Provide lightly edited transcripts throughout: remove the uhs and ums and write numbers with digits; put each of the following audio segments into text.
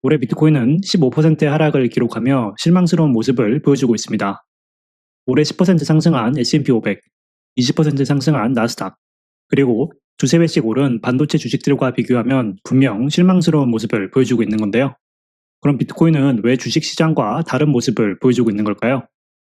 올해 비트코인은 15%의 하락을 기록하며 실망스러운 모습을 보여주고 있습니다. 올해 10% 상승한 S&P 500, 20% 상승한 나스닥, 그리고 두세 배씩 오른 반도체 주식들과 비교하면 분명 실망스러운 모습을 보여주고 있는 건데요. 그럼 비트코인은 왜 주식시장과 다른 모습을 보여주고 있는 걸까요?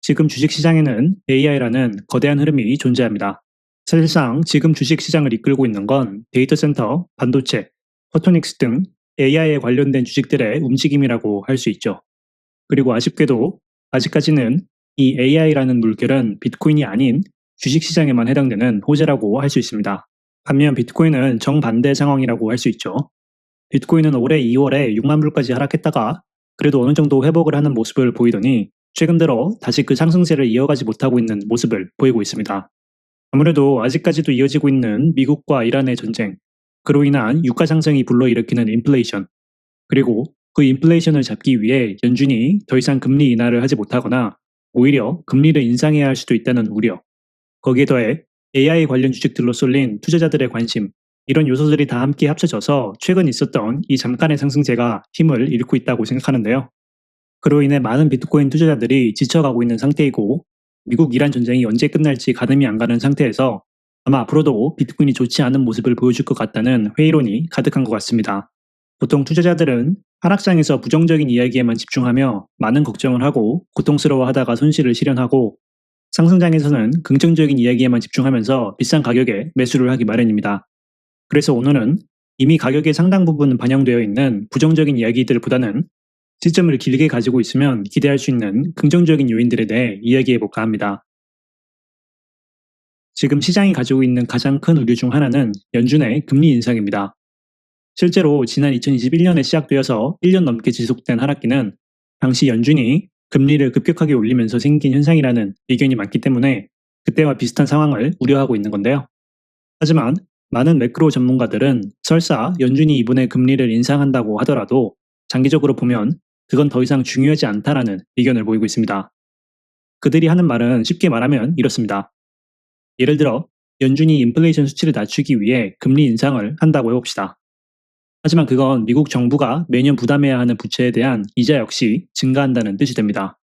지금 주식시장에는 AI라는 거대한 흐름이 존재합니다. 사실상 지금 주식시장을 이끌고 있는 건 데이터 센터, 반도체, 포토닉스 등 AI에 관련된 주식들의 움직임이라고 할 수 있죠. 그리고 아쉽게도 아직까지는 이 AI라는 물결은 비트코인이 아닌 주식시장에만 해당되는 호재라고 할 수 있습니다. 반면 비트코인은 정반대 상황이라고 할 수 있죠. 비트코인은 올해 2월에 6만 불까지 하락했다가 그래도 어느 정도 회복을 하는 모습을 보이더니 최근 들어 다시 그 상승세를 이어가지 못하고 있는 모습을 보이고 있습니다. 아무래도 아직까지도 이어지고 있는 미국과 이란의 전쟁, 그로 인한 유가 상승이 불러일으키는 인플레이션, 그리고 그 인플레이션을 잡기 위해 연준이 더 이상 금리 인하를 하지 못하거나 오히려 금리를 인상해야 할 수도 있다는 우려, 거기에 더해 AI 관련 주식들로 쏠린 투자자들의 관심, 이런 요소들이 다 함께 합쳐져서 최근 있었던 이 잠깐의 상승세가 힘을 잃고 있다고 생각하는데요. 그로 인해 많은 비트코인 투자자들이 지쳐가고 있는 상태이고 미국-이란 전쟁이 언제 끝날지 가늠이 안 가는 상태에서 아마 앞으로도 비트코인이 좋지 않은 모습을 보여줄 것 같다는 회의론이 가득한 것 같습니다. 보통 투자자들은 하락장에서 부정적인 이야기에만 집중하며 많은 걱정을 하고 고통스러워하다가 손실을 실현하고 상승장에서는 긍정적인 이야기에만 집중하면서 비싼 가격에 매수를 하기 마련입니다. 그래서 오늘은 이미 가격의 상당 부분 반영되어 있는 부정적인 이야기들보다는 시점을 길게 가지고 있으면 기대할 수 있는 긍정적인 요인들에 대해 이야기해 볼까 합니다. 지금 시장이 가지고 있는 가장 큰 우려 중 하나는 연준의 금리 인상입니다. 실제로 지난 2021년에 시작되어서 1년 넘게 지속된 하락기는 당시 연준이 금리를 급격하게 올리면서 생긴 현상이라는 의견이 많기 때문에 그때와 비슷한 상황을 우려하고 있는 건데요. 하지만 많은 매크로 전문가들은 설사 연준이 이번에 금리를 인상한다고 하더라도 장기적으로 보면 그건 더 이상 중요하지 않다라는 의견을 보이고 있습니다. 그들이 하는 말은 쉽게 말하면 이렇습니다. 예를 들어 연준이 인플레이션 수치를 낮추기 위해 금리 인상을 한다고 해봅시다. 하지만 그건 미국 정부가 매년 부담해야 하는 부채에 대한 이자 역시 증가한다는 뜻이 됩니다.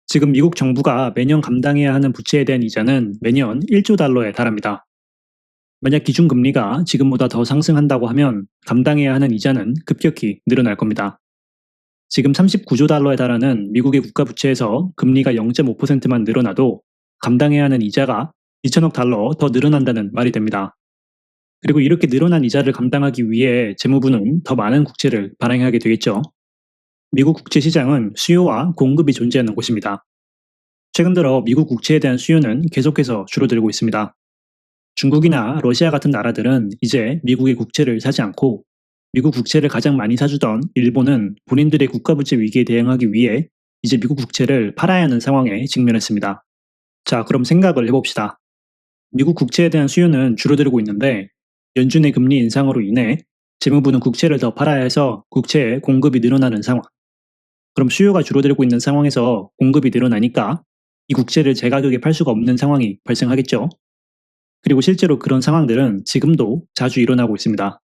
지금 미국 정부가 매년 감당해야 하는 부채에 대한 이자는 매년 1조 달러에 달합니다. 만약 기준금리가 지금보다 더 상승한다고 하면 감당해야 하는 이자는 급격히 늘어날 겁니다. 지금 39조 달러에 달하는 미국의 국가 부채에서 금리가 0.5%만 늘어나도 감당해야 하는 이자가 2천억 달러 더 늘어난다는 말이 됩니다. 그리고 이렇게 늘어난 이자를 감당하기 위해 재무부는 더 많은 국채를 발행하게 되겠죠. 미국 국채 시장은 수요와 공급이 존재하는 곳입니다. 최근 들어 미국 국채에 대한 수요는 계속해서 줄어들고 있습니다. 중국이나 러시아 같은 나라들은 이제 미국의 국채를 사지 않고 미국 국채를 가장 많이 사주던 일본은 본인들의 국가부채 위기에 대응하기 위해 이제 미국 국채를 팔아야 하는 상황에 직면했습니다. 자, 그럼 생각을 해봅시다. 미국 국채에 대한 수요는 줄어들고 있는데 연준의 금리 인상으로 인해 재무부는 국채를 더 팔아야 해서 국채의 공급이 늘어나는 상황. 그럼 수요가 줄어들고 있는 상황에서 공급이 늘어나니까 이 국채를 제가격에 팔 수가 없는 상황이 발생하겠죠. 그리고 실제로 그런 상황들은 지금도 자주 일어나고 있습니다.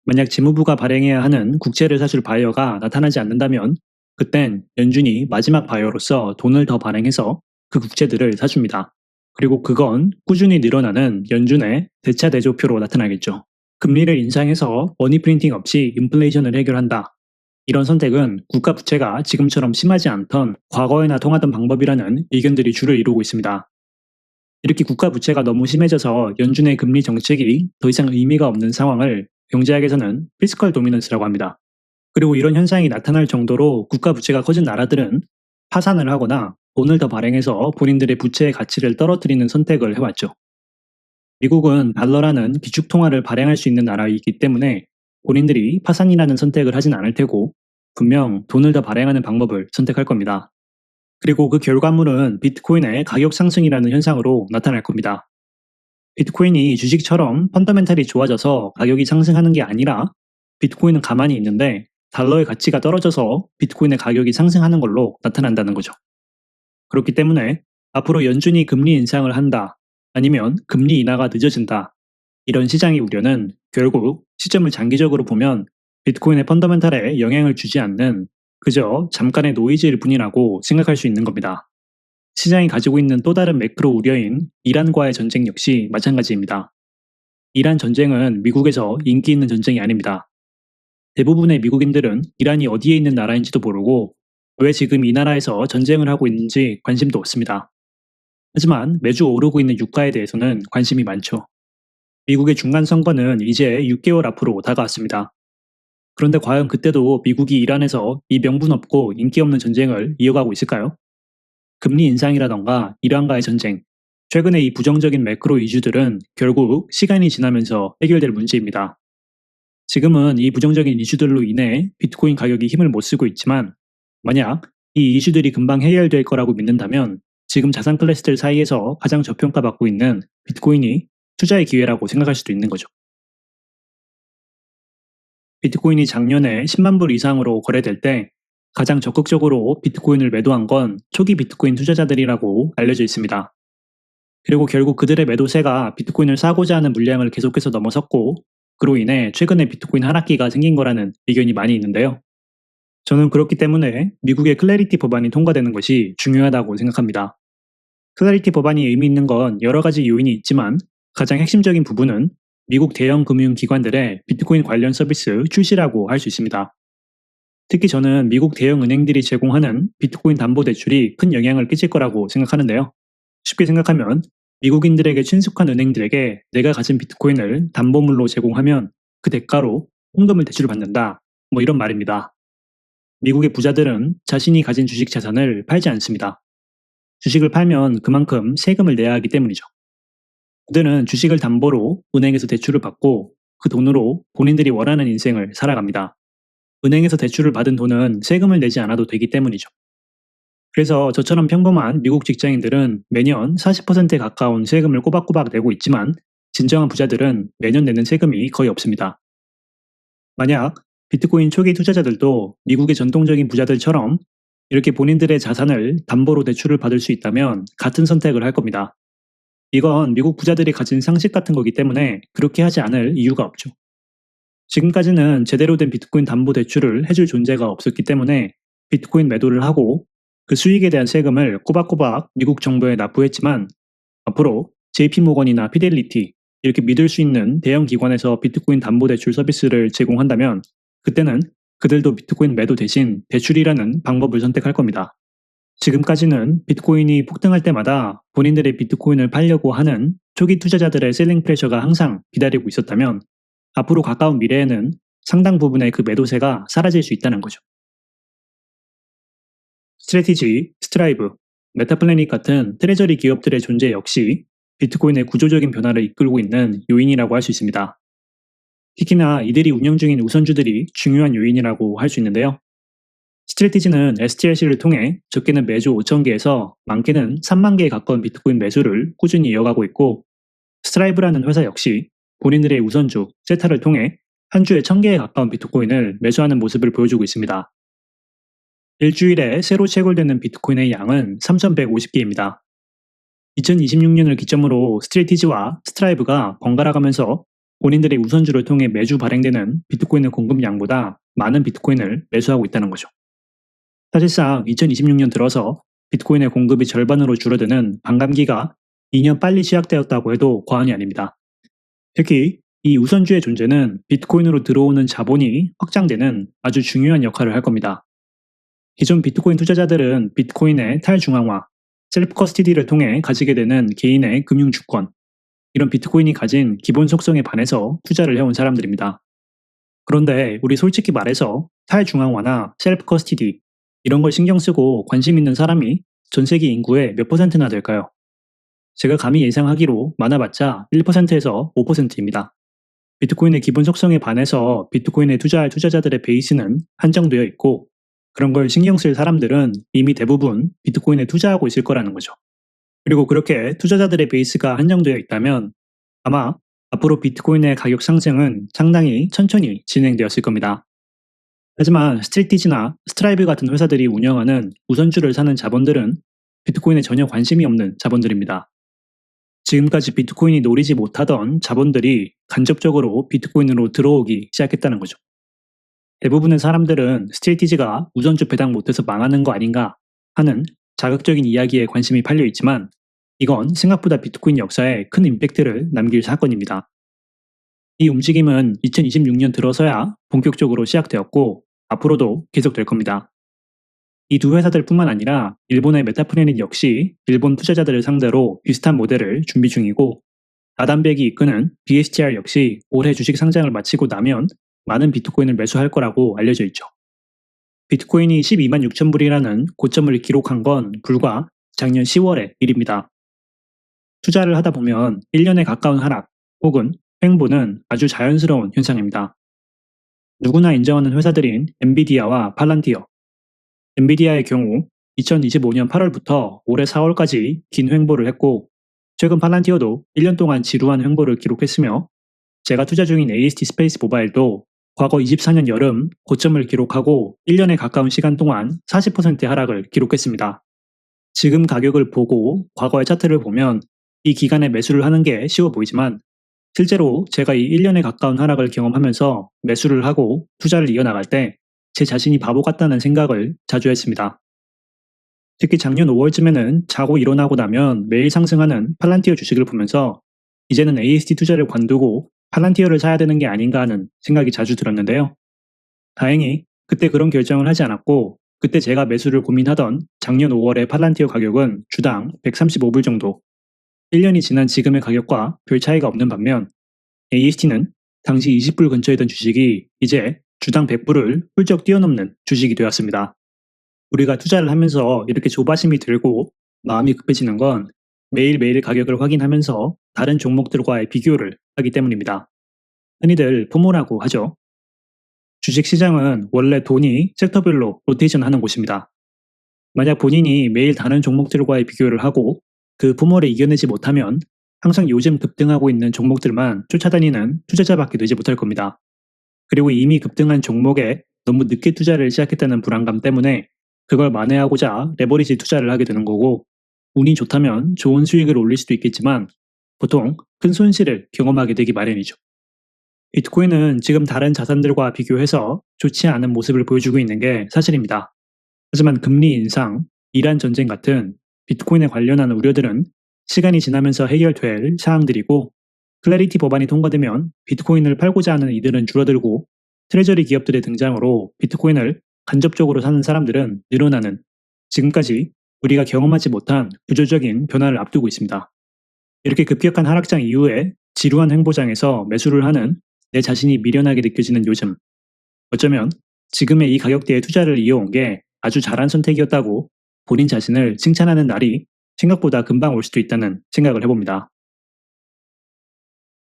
만약 재무부가 발행해야 하는 국채를 사줄 바이어가 나타나지 않는다면 그땐 연준이 마지막 바이어로서 돈을 더 발행해서 그 국채들을 사줍니다. 그리고 그건 꾸준히 늘어나는 연준의 대차대조표로 나타나겠죠. 금리를 인상해서 머니 프린팅 없이 인플레이션을 해결한다. 이런 선택은 국가 부채가 지금처럼 심하지 않던 과거에나 통하던 방법이라는 의견들이 주를 이루고 있습니다. 이렇게 국가 부채가 너무 심해져서 연준의 금리 정책이 더 이상 의미가 없는 상황을 경제학에서는 피스컬 도미넌스라고 합니다. 그리고 이런 현상이 나타날 정도로 국가 부채가 커진 나라들은 파산을 하거나 돈을 더 발행해서 본인들의 부채의 가치를 떨어뜨리는 선택을 해왔죠. 미국은 달러라는 기축통화를 발행할 수 있는 나라이기 때문에 본인들이 파산이라는 선택을 하진 않을 테고 분명 돈을 더 발행하는 방법을 선택할 겁니다. 그리고 그 결과물은 비트코인의 가격 상승이라는 현상으로 나타날 겁니다. 비트코인이 주식처럼 펀더멘탈이 좋아져서 가격이 상승하는 게 아니라 비트코인은 가만히 있는데 달러의 가치가 떨어져서 비트코인의 가격이 상승하는 걸로 나타난다는 거죠. 그렇기 때문에 앞으로 연준이 금리 인상을 한다, 아니면 금리 인하가 늦어진다, 이런 시장의 우려는 결국 시점을 장기적으로 보면 비트코인의 펀더멘탈에 영향을 주지 않는 그저 잠깐의 노이즈일 뿐이라고 생각할 수 있는 겁니다. 시장이 가지고 있는 또 다른 매크로 우려인 이란과의 전쟁 역시 마찬가지입니다. 이란 전쟁은 미국에서 인기 있는 전쟁이 아닙니다. 대부분의 미국인들은 이란이 어디에 있는 나라인지도 모르고 왜 지금 이 나라에서 전쟁을 하고 있는지 관심도 없습니다. 하지만 매주 오르고 있는 유가에 대해서는 관심이 많죠. 미국의 중간 선거는 이제 6개월 앞으로 다가왔습니다. 그런데 과연 그때도 미국이 이란에서 이 명분 없고 인기 없는 전쟁을 이어가고 있을까요? 금리 인상이라던가 이란과의 전쟁, 최근의 이 부정적인 매크로 이슈들은 결국 시간이 지나면서 해결될 문제입니다. 지금은 이 부정적인 이슈들로 인해 비트코인 가격이 힘을 못 쓰고 있지만 만약 이 이슈들이 금방 해결될 거라고 믿는다면 지금 자산 클래스들 사이에서 가장 저평가받고 있는 비트코인이 투자의 기회라고 생각할 수도 있는 거죠. 비트코인이 작년에 10만 불 이상으로 거래될 때 가장 적극적으로 비트코인을 매도한 건 초기 비트코인 투자자들이라고 알려져 있습니다. 그리고 결국 그들의 매도세가 비트코인을 사고자 하는 물량을 계속해서 넘어섰고 그로 인해 최근에 비트코인 하락기가 생긴 거라는 의견이 많이 있는데요. 저는 그렇기 때문에 미국의 클래리티 법안이 통과되는 것이 중요하다고 생각합니다. 클래리티 법안이 의미 있는 건 여러 가지 요인이 있지만 가장 핵심적인 부분은 미국 대형 금융기관들의 비트코인 관련 서비스 출시라고 할 수 있습니다. 특히 저는 미국 대형 은행들이 제공하는 비트코인 담보 대출이 큰 영향을 끼칠 거라고 생각하는데요. 쉽게 생각하면 미국인들에게 친숙한 은행들에게 내가 가진 비트코인을 담보물로 제공하면 그 대가로 현금을 대출을 받는다. 뭐 이런 말입니다. 미국의 부자들은 자신이 가진 주식 자산을 팔지 않습니다. 주식을 팔면 그만큼 세금을 내야 하기 때문이죠. 그들은 주식을 담보로 은행에서 대출을 받고 그 돈으로 본인들이 원하는 인생을 살아갑니다. 은행에서 대출을 받은 돈은 세금을 내지 않아도 되기 때문이죠. 그래서 저처럼 평범한 미국 직장인들은 매년 40%에 가까운 세금을 꼬박꼬박 내고 있지만 진정한 부자들은 매년 내는 세금이 거의 없습니다. 만약 비트코인 초기 투자자들도 미국의 전통적인 부자들처럼 이렇게 본인들의 자산을 담보로 대출을 받을 수 있다면 같은 선택을 할 겁니다. 이건 미국 부자들이 가진 상식 같은 거기 때문에 그렇게 하지 않을 이유가 없죠. 지금까지는 제대로 된 비트코인 담보 대출을 해줄 존재가 없었기 때문에 비트코인 매도를 하고 그 수익에 대한 세금을 꼬박꼬박 미국 정부에 납부했지만 앞으로 JP모건이나 피델리티 이렇게 믿을 수 있는 대형 기관에서 비트코인 담보 대출 서비스를 제공한다면 그때는 그들도 비트코인 매도 대신 대출이라는 방법을 선택할 겁니다. 지금까지는 비트코인이 폭등할 때마다 본인들의 비트코인을 팔려고 하는 초기 투자자들의 셀링 프레셔가 항상 기다리고 있었다면 앞으로 가까운 미래에는 상당 부분의 그 매도세가 사라질 수 있다는 거죠. 스트래티지, 스트라이브, 메타플래닛 같은 트레저리 기업들의 존재 역시 비트코인의 구조적인 변화를 이끌고 있는 요인이라고 할 수 있습니다. 특히나 이들이 운영 중인 우선주들이 중요한 요인이라고 할 수 있는데요. 스트래티지는 STRC를 통해 적게는 매주 5천 개에서 많게는 3만 개에 가까운 비트코인 매수를 꾸준히 이어가고 있고 스트라이브라는 회사 역시 본인들의 우선주 세타를 통해 한 주에 1,000개에 가까운 비트코인을 매수하는 모습을 보여주고 있습니다. 일주일에 새로 채굴되는 비트코인의 양은 3,150개입니다. 2026년을 기점으로 스트래티지와 스트라이브가 번갈아 가면서 본인들의 우선주를 통해 매주 발행되는 비트코인의 공급량보다 많은 비트코인을 매수하고 있다는 거죠. 사실상 2026년 들어서 비트코인의 공급이 절반으로 줄어드는 반감기가 2년 빨리 시작되었다고 해도 과언이 아닙니다. 특히 이 우선주의 존재는 비트코인으로 들어오는 자본이 확장되는 아주 중요한 역할을 할 겁니다. 기존 비트코인 투자자들은 비트코인의 탈중앙화, 셀프 커스티디를 통해 가지게 되는 개인의 금융 주권, 이런 비트코인이 가진 기본 속성에 반해서 투자를 해온 사람들입니다. 그런데 우리 솔직히 말해서 탈중앙화나 셀프 커스티디 이런 걸 신경 쓰고 관심 있는 사람이 전 세계 인구의 몇 퍼센트나 될까요? 제가 감히 예상하기로 많아봤자 1%에서 5%입니다. 비트코인의 기본 속성에 반해서 비트코인에 투자할 투자자들의 베이스는 한정되어 있고 그런 걸 신경 쓸 사람들은 이미 대부분 비트코인에 투자하고 있을 거라는 거죠. 그리고 그렇게 투자자들의 베이스가 한정되어 있다면 아마 앞으로 비트코인의 가격 상승은 상당히 천천히 진행되었을 겁니다. 하지만 스트래티지나 스트라이브 같은 회사들이 운영하는 우선주를 사는 자본들은 비트코인에 전혀 관심이 없는 자본들입니다. 지금까지 비트코인이 노리지 못하던 자본들이 간접적으로 비트코인으로 들어오기 시작했다는 거죠. 대부분의 사람들은 스트레이티지가 우선주 배당 못해서 망하는 거 아닌가 하는 자극적인 이야기에 관심이 팔려 있지만 이건 생각보다 비트코인 역사에 큰 임팩트를 남길 사건입니다. 이 움직임은 2026년 들어서야 본격적으로 시작되었고 앞으로도 계속될 겁니다. 이 두 회사들뿐만 아니라 일본의 메타플래닛 역시 일본 투자자들을 상대로 비슷한 모델을 준비 중이고 아담백이 이끄는 BSTR 역시 올해 주식 상장을 마치고 나면 많은 비트코인을 매수할 거라고 알려져 있죠. 비트코인이 12만 6천 불이라는 고점을 기록한 건 불과 작년 10월의 일입니다. 투자를 하다 보면 1년에 가까운 하락 혹은 횡보는 아주 자연스러운 현상입니다. 누구나 인정하는 회사들인 엔비디아와 팔란티어. 엔비디아의 경우 2025년 8월부터 올해 4월까지 긴 횡보를 했고 최근 팔란티어도 1년 동안 지루한 횡보를 기록했으며 제가 투자 중인 AST 스페이스 모바일도 과거 24년 여름 고점을 기록하고 1년에 가까운 시간 동안 40%의 하락을 기록했습니다. 지금 가격을 보고 과거의 차트를 보면 이 기간에 매수를 하는 게 쉬워 보이지만 실제로 제가 이 1년에 가까운 하락을 경험하면서 매수를 하고 투자를 이어나갈 때 제 자신이 바보 같다는 생각을 자주 했습니다. 특히 작년 5월쯤에는 자고 일어나고 나면 매일 상승하는 팔란티어 주식을 보면서 이제는 AST 투자를 관두고 팔란티어를 사야 되는 게 아닌가 하는 생각이 자주 들었는데요. 다행히 그때 그런 결정을 하지 않았고 그때 제가 매수를 고민하던 작년 5월의 팔란티어 가격은 주당 135불 정도 1년이 지난 지금의 가격과 별 차이가 없는 반면 AST는 당시 20불 근처에 있던 주식이 이제 주당 100불을 훌쩍 뛰어넘는 주식이 되었습니다. 우리가 투자를 하면서 이렇게 조바심이 들고 마음이 급해지는 건 매일매일 가격을 확인하면서 다른 종목들과의 비교를 하기 때문입니다. 흔히들 포모라고 하죠. 주식시장은 원래 돈이 섹터별로 로테이션 하는 곳입니다. 만약 본인이 매일 다른 종목들과의 비교를 하고 그 포모를 이겨내지 못하면 항상 요즘 급등하고 있는 종목들만 쫓아다니는 투자자밖에 되지 못할 겁니다. 그리고 이미 급등한 종목에 너무 늦게 투자를 시작했다는 불안감 때문에 그걸 만회하고자 레버리지 투자를 하게 되는 거고 운이 좋다면 좋은 수익을 올릴 수도 있겠지만 보통 큰 손실을 경험하게 되기 마련이죠. 비트코인은 지금 다른 자산들과 비교해서 좋지 않은 모습을 보여주고 있는 게 사실입니다. 하지만 금리 인상, 이란 전쟁 같은 비트코인에 관련한 우려들은 시간이 지나면서 해결될 사항들이고 클래리티 법안이 통과되면 비트코인을 팔고자 하는 이들은 줄어들고 트레저리 기업들의 등장으로 비트코인을 간접적으로 사는 사람들은 늘어나는 지금까지 우리가 경험하지 못한 구조적인 변화를 앞두고 있습니다. 이렇게 급격한 하락장 이후에 지루한 횡보장에서 매수를 하는 내 자신이 미련하게 느껴지는 요즘. 어쩌면 지금의 이 가격대에 투자를 이어온 게 아주 잘한 선택이었다고 본인 자신을 칭찬하는 날이 생각보다 금방 올 수도 있다는 생각을 해봅니다.